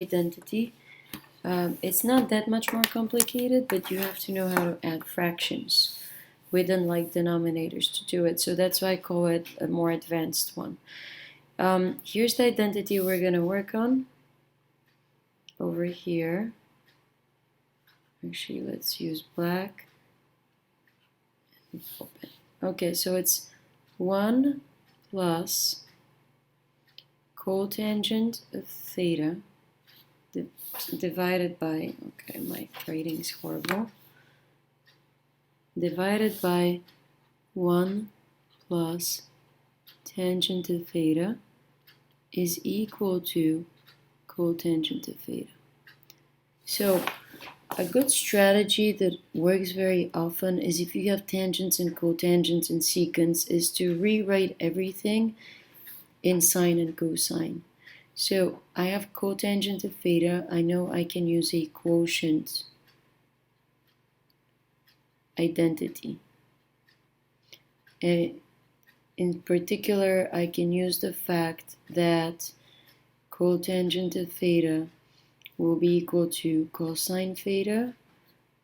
identity. It's not that much more complicated, but you have to know how to add fractions with unlike denominators to do it. So that's why I call it a more advanced one. Here's the identity we're going to work on over here. Actually, let's use black. Open. Okay, so it's 1 plus cotangent of theta divided by, okay, my writing is horrible, divided by 1 plus tangent of theta is equal to cotangent of theta. So a good strategy that works very often is if you have tangents and cotangents in sequence is to rewrite everything in sine and cosine. So I have cotangent of theta. I know I can use a quotient identity. In particular, I can use the fact that cotangent of theta will be equal to cosine theta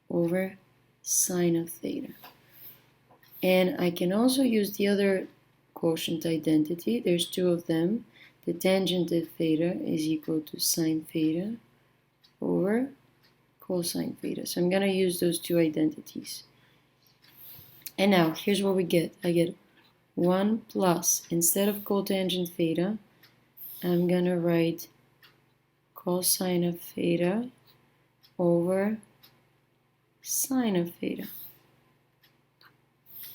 over sine of theta. And I can also use the other quotient identity. There's two of them. The tangent of theta is equal to sine theta over cosine theta. So I'm going to use those two identities. And now, here's what we get. I get 1 plus, instead of cotangent theta, I'm going to write cosine of theta over sine of theta.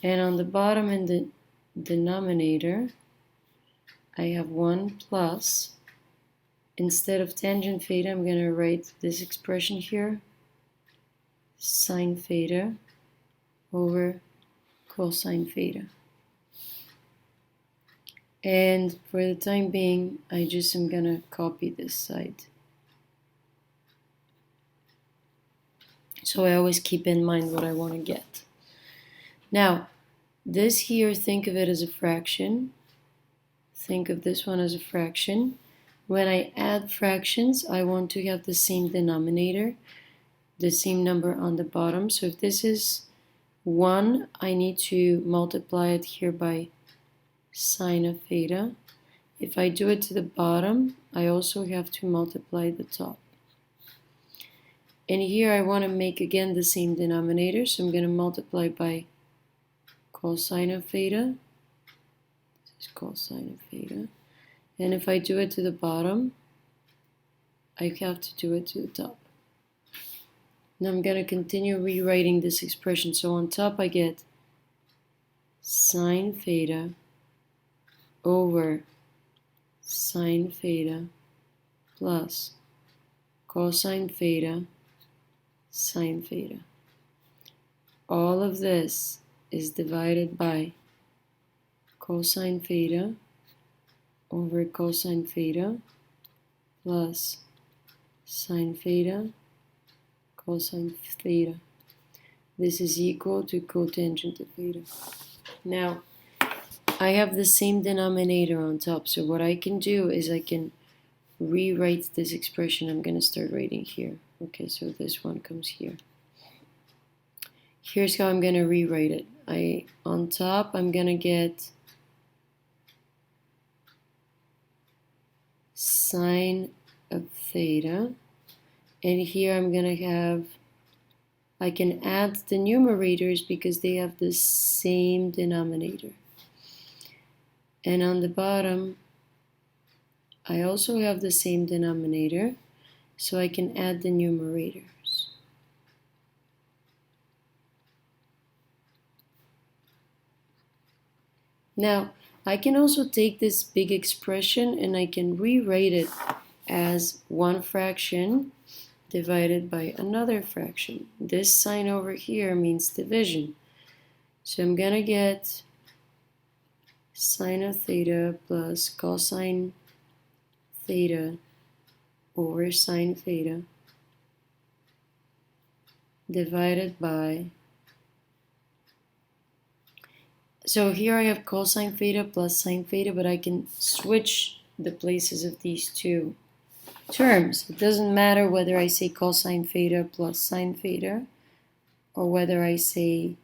And on the bottom in the denominator, I have 1 plus, instead of tangent theta, I'm going to write this expression here, sine theta over cosine theta. And for the time being, I just am going to copy this side. So I always keep in mind what I want to get. Now, this here, think of it as a fraction. Think of this one as a fraction. When I add fractions, I want to have the same denominator, the same number on the bottom. So if this is 1, I need to multiply it here by sine of theta. If I do it to the bottom, I also have to multiply the top. And here I want to make again the same denominator, so I'm going to multiply by cosine of theta. This is cosine of theta. And if I do it to the bottom, I have to do it to the top. Now I'm going to continue rewriting this expression. So on top I get sine theta over sine theta plus cosine theta sine theta. All of this is divided by cosine theta over cosine theta plus sine theta cosine theta. This is equal to cotangent of theta. Now, I have the same denominator on top, so what I can do is I can rewrite this expression. I'm going to start writing here. Okay, so this one comes here. Here's how I'm going to rewrite it. On top, I'm going to get sine of theta, and here I'm going to have, I can add the numerators because they have the same denominator. And on the bottom, I also have the same denominator, so I can add the numerators. Now, I can also take this big expression and I can rewrite it as one fraction divided by another fraction. This sign over here means division. So I'm going to get sine of theta plus cosine theta over sine theta divided by, so here I have cosine theta plus sine theta, but I can switch the places of these two. terms. It doesn't matter whether I say cosine theta plus sine theta, or whether I say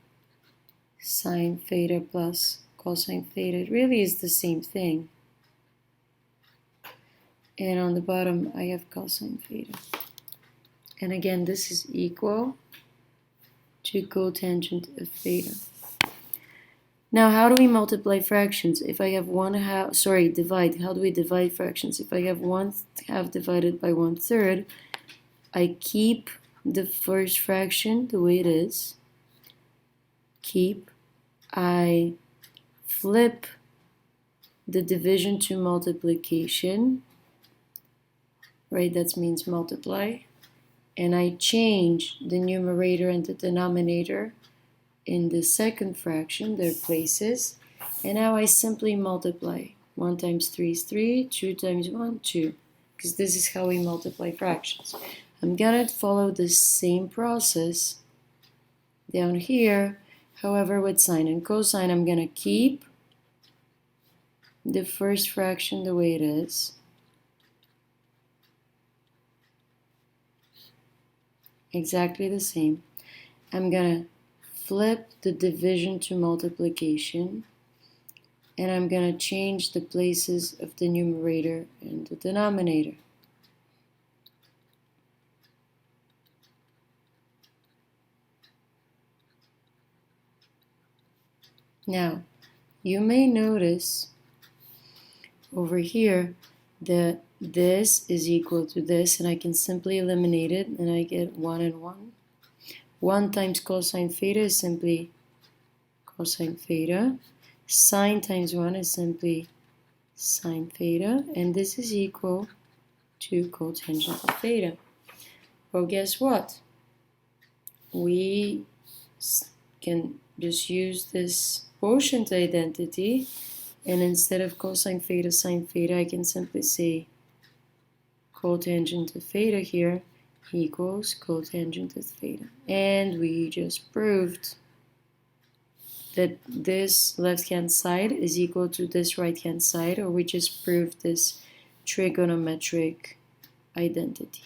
sine theta plus cosine theta. It really is the same thing. And on the bottom, I have cosine theta. And again, this is equal to cotangent of theta. Now, how do we multiply fractions? If I have divide. How do we divide fractions? If I have 1/2 divided by 1/3, I keep the first fraction the way it is. I flip the division to multiplication, right? That means multiply. And I change the numerator and the denominator in the second fraction, their places. And now I simply multiply. 1 times 3 is 3, 2 times 1, 2. Because this is how we multiply fractions. I'm gonna follow the same process down here. However, with sine and cosine, I'm gonna keep the first fraction the way it is. Exactly the same. I'm gonna flip the division to multiplication, and I'm gonna change the places of the numerator and the denominator. Now, you may notice over here that this is equal to this, and I can simply eliminate it, and I get 1 and 1. 1 times cosine theta is simply cosine theta. Sine times 1 is simply sine theta, and this is equal to cotangent of theta. Well, guess what? We can just use this quotient identity, and instead of cosine theta sine theta, I can simply say cotangent of theta here equals cotangent of theta. And we just proved that this left-hand side is equal to this right-hand side, or we just proved this trigonometric identity.